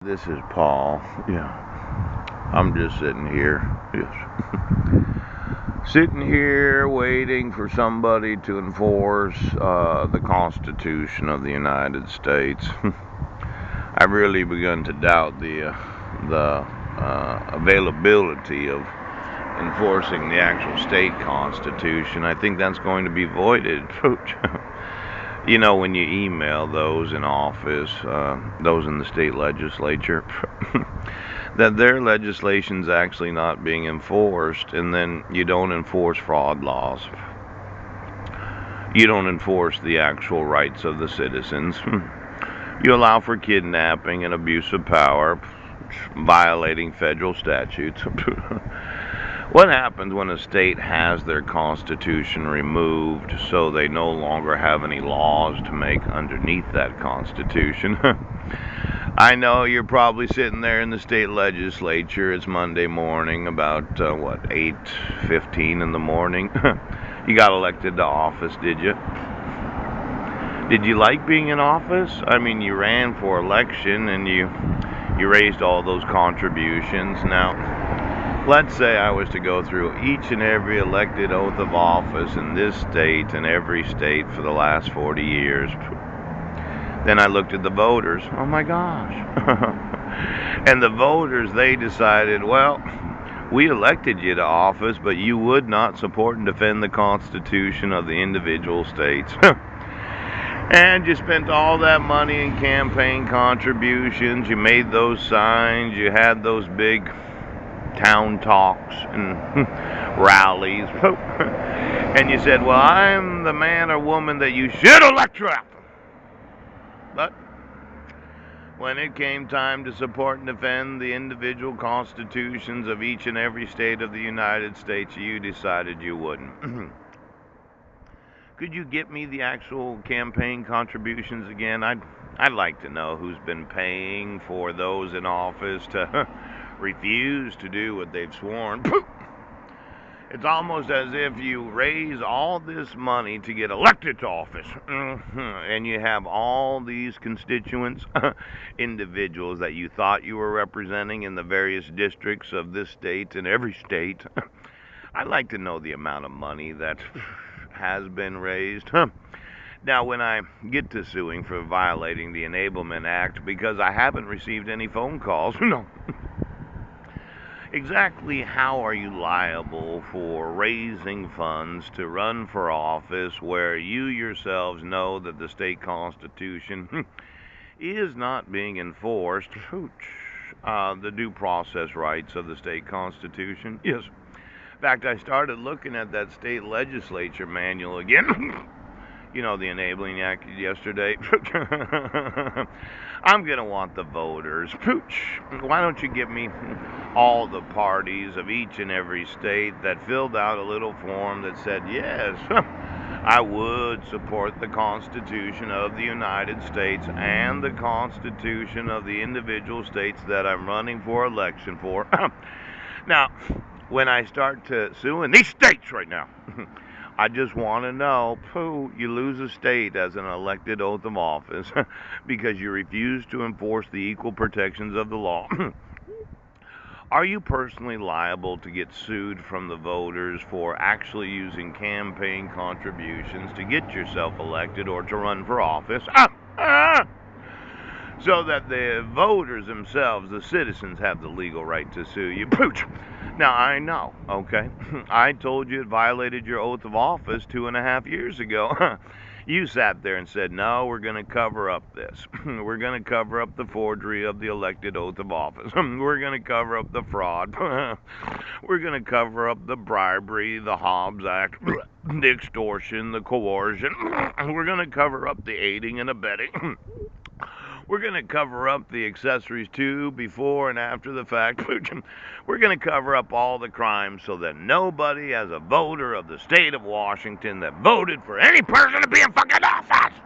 This is Paul. Yeah, I'm just sitting here. Yes. Sitting here waiting for somebody to enforce the Constitution of the United States. I've really begun to doubt the availability of enforcing the actual state constitution. I think that's going to be voided. You know, when you email those in office, those in the state legislature, that their legislation's actually not being enforced, and then you don't enforce fraud laws. You don't enforce the actual rights of the citizens. You allow for kidnapping and abuse of power, violating federal statutes. What happens when a state has their constitution removed so they no longer have any laws to make underneath that constitution? I know you're probably sitting there in the state legislature. It's Monday morning, about 8:15 in the morning. You got elected to office, did you? Did you like being in office? I mean, you ran for election and you raised all those contributions. Now, let's say I was to go through each and every elected oath of office in this state and every state for the last 40 years. Then I looked at the voters. Oh my gosh. And the voters, they decided, well, we elected you to office, but you would not support and defend the Constitution of the individual states. And you spent all that money in campaign contributions. You made those signs. You had those big town talks and rallies. And you said, well, I'm the man or woman that you should elect to. But when it came time to support and defend the individual constitutions of each and every state of the United States, you decided you wouldn't. Could you get me the actual campaign contributions again? I'd like to know who's been paying for those in office to refuse to do what they've sworn. It's almost as if you raise all this money to get elected to office, and you have all these constituents, individuals that you thought you were representing in the various districts of this state and every state. I'd like to know the amount of money that has been raised. Now, when I get to suing for violating the Enablement Act, because I haven't received any phone calls, no. Exactly how are you liable for raising funds to run for office where you yourselves know that the state constitution is not being enforced? The due process rights of the state constitution? Yes. In fact, I started looking at that state legislature manual again. You know, the Enabling Act yesterday. I'm going to want the voters. Why don't you give me all the parties of each and every state that filled out a little form that said, yes, I would support the Constitution of the United States and the Constitution of the individual states that I'm running for election for. Now, when I start to sue in these states right now, I just want to know, you lose a state as an elected oath of office because you refuse to enforce the equal protections of the law. Are you personally liable to get sued from the voters for actually using campaign contributions to get yourself elected or to run for office? So that the voters themselves, the citizens, have the legal right to sue you. Now, I know, okay? I told you it violated your oath of office 2.5 years ago. You sat there and said, no, we're going to cover up this. We're going to cover up the forgery of the elected oath of office. We're going to cover up the fraud. We're going to cover up the bribery, the Hobbs Act, the extortion, the coercion. We're going to cover up the aiding and abetting. We're going to cover up the accessories to, before, and after the fact. We're going to cover up all the crimes so that nobody, as a voter of the state of Washington, that voted for any person to be in fucking office